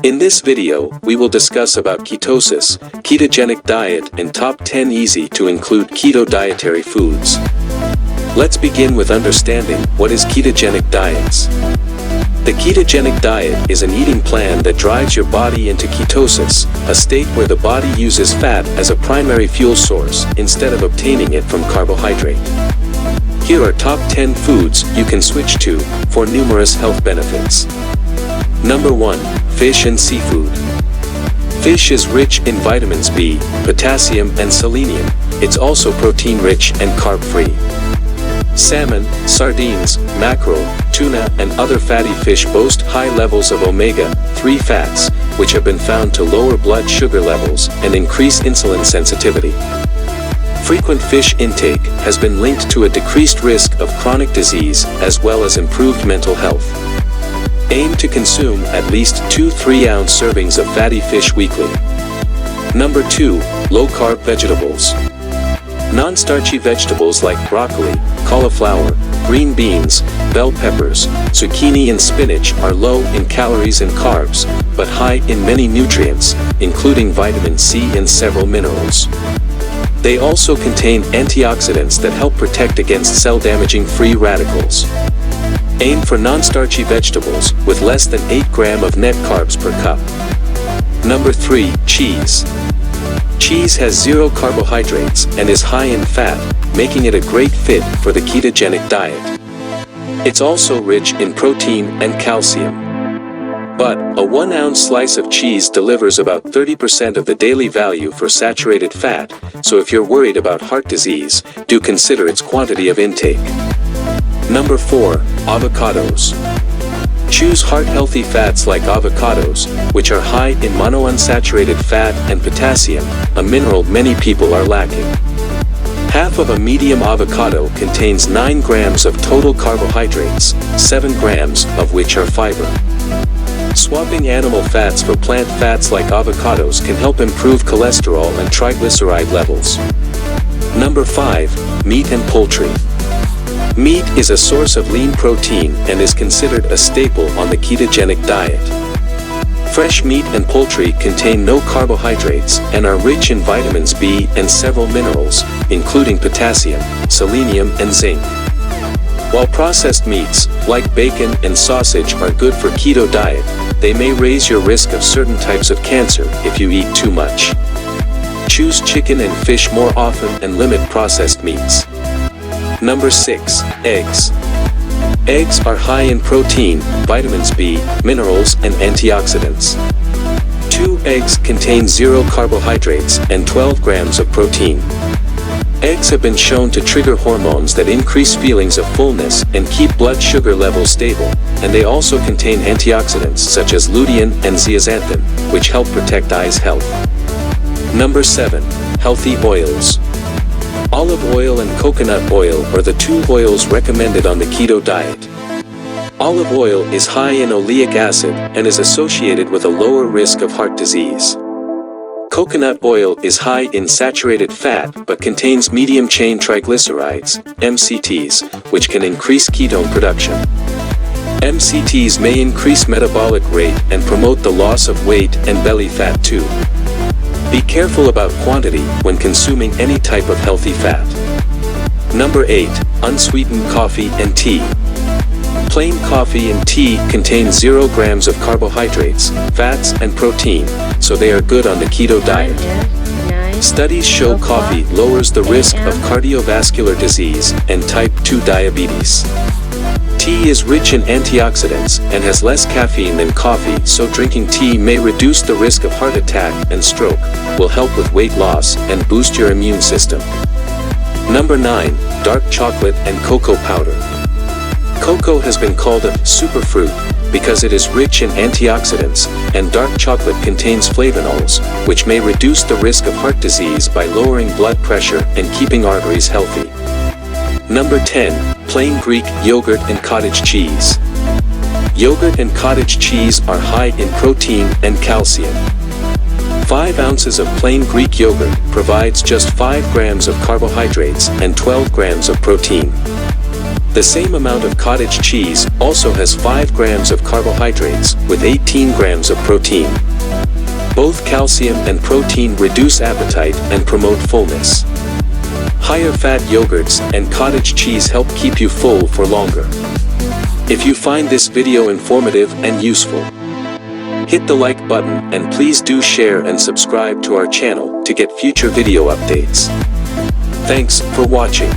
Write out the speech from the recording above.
In this video, we will discuss about ketosis, ketogenic diet, and top 10 easy to include keto dietary foods. Let's begin with understanding what is ketogenic diets. The ketogenic diet is an eating plan that drives your body into ketosis, a state where the body uses fat as a primary fuel source instead of obtaining it from carbohydrate. Here are top 10 foods you can switch to for numerous health benefits. Number 1. Fish and seafood. Fish is rich in vitamins B, potassium, and selenium. It's also protein-rich and carb-free. Salmon, sardines, mackerel, tuna, and other fatty fish boast high levels of omega-3 fats, which have been found to lower blood sugar levels and increase insulin sensitivity. Frequent fish intake has been linked to a decreased risk of chronic disease as well as improved mental health. Aim to consume at least 2 3-ounce servings of fatty fish weekly. Number 2. Low-carb vegetables. Non-starchy vegetables like broccoli, cauliflower, green beans, bell peppers, zucchini, and spinach are low in calories and carbs, but high in many nutrients, including vitamin C and several minerals. They also contain antioxidants that help protect against cell-damaging free radicals. Aim for non-starchy vegetables with less than 8 grams of net carbs per cup. Number 3. Cheese. Cheese has 0 carbohydrates and is high in fat, making it a great fit for the ketogenic diet. It's also rich in protein and calcium. But a 1-ounce slice of cheese delivers about 30% of the daily value for saturated fat, so if you're worried about heart disease, do consider its quantity of intake. Number 4. Avocados. Choose heart-healthy fats like avocados, which are high in monounsaturated fat and potassium, a mineral many people are lacking. Half of a medium avocado contains 9 grams of total carbohydrates, 7 grams of which are fiber. Swapping animal fats for plant fats like avocados can help improve cholesterol and triglyceride levels. Number 5. Meat and poultry. Meat is a source of lean protein and is considered a staple on the ketogenic diet. Fresh meat and poultry contain no carbohydrates and are rich in vitamins B and several minerals, including potassium, selenium, and zinc. While processed meats, like bacon and sausage, are good for keto diet, they may raise your risk of certain types of cancer if you eat too much. Choose chicken and fish more often and limit processed meats. Number 6. Eggs. Eggs are high in protein, vitamins B, minerals, and antioxidants. 2 eggs contain 0 carbohydrates and 12 grams of protein. Eggs have been shown to trigger hormones that increase feelings of fullness and keep blood sugar levels stable, and they also contain antioxidants such as lutein and zeaxanthin, which help protect eyes' health. Number 7. Healthy oils. Olive oil and coconut oil are the 2 oils recommended on the keto diet. Olive oil is high in oleic acid and is associated with a lower risk of heart disease. Coconut oil is high in saturated fat but contains medium-chain triglycerides, MCTs, which can increase ketone production. MCTs may increase metabolic rate and promote the loss of weight and belly fat too. Be careful about quantity when consuming any type of healthy fat. Number 8. Unsweetened coffee and tea. Plain coffee and tea contain 0 grams of carbohydrates, fats, and protein, so they are good on the keto diet. Studies show coffee lowers the risk of cardiovascular disease and type 2 diabetes. Tea is rich in antioxidants and has less caffeine than coffee, so drinking tea may reduce the risk of heart attack and stroke, will help with weight loss, and boost your immune system. Number 9. Dark chocolate and cocoa powder. Cocoa has been called a superfruit because it is rich in antioxidants, and dark chocolate contains flavonols, which may reduce the risk of heart disease by lowering blood pressure and keeping arteries healthy. Number 10. Plain Greek yogurt and cottage cheese. Yogurt and cottage cheese are high in protein and calcium. 5 ounces of plain Greek yogurt provides just 5 grams of carbohydrates and 12 grams of protein. The same amount of cottage cheese also has 5 grams of carbohydrates with 18 grams of protein. Both calcium and protein reduce appetite and promote fullness. Higher fat yogurts and cottage cheese help keep you full for longer. If you find this video informative and useful, hit the like button and please do share and subscribe to our channel to get future video updates. Thanks for watching.